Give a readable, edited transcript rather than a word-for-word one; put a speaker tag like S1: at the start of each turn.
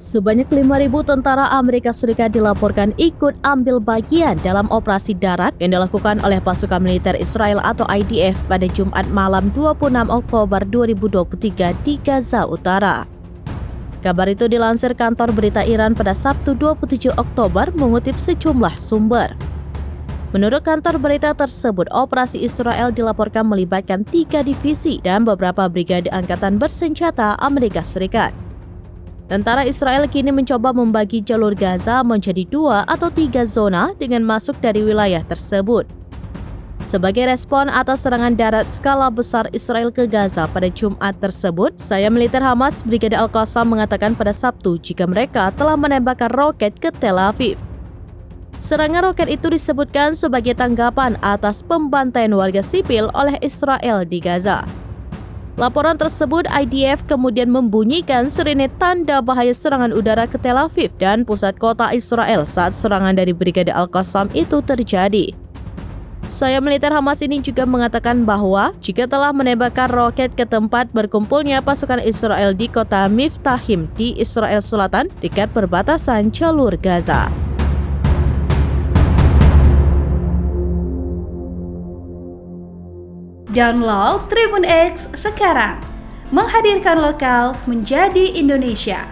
S1: Sebanyak 5.000 tentara Amerika Serikat dilaporkan ikut ambil bagian dalam operasi darat yang dilakukan oleh pasukan militer Israel atau IDF pada Jumat malam 26 Oktober 2023 di Gaza Utara. Kabar itu dilansir kantor berita Iran pada Sabtu 27 Oktober mengutip sejumlah sumber. Menurut kantor berita tersebut, operasi Israel dilaporkan melibatkan 3 divisi dan beberapa brigade angkatan bersenjata Amerika Serikat. Tentara Israel kini mencoba membagi jalur Gaza menjadi 2 atau 3 zona dengan masuk dari wilayah tersebut. Sebagai respon atas serangan darat skala besar Israel ke Gaza pada Jumat tersebut, Sayap Militer Hamas Brigade Al-Qassam mengatakan pada Sabtu jika mereka telah menembakkan roket ke Tel Aviv. Serangan roket itu disebutkan sebagai tanggapan atas pembantaian warga sipil oleh Israel di Gaza. Laporan tersebut, IDF kemudian membunyikan sirine tanda bahaya serangan udara ke Tel Aviv dan pusat kota Israel saat serangan dari Brigade Al-Qassam itu terjadi. Sayap Militer Hamas ini juga mengatakan bahwa jika telah menembakkan roket ke tempat berkumpulnya pasukan Israel di kota Miftahim di Israel Selatan dekat perbatasan jalur Gaza.
S2: Download Tribun X sekarang, menghadirkan lokal menjadi Indonesia.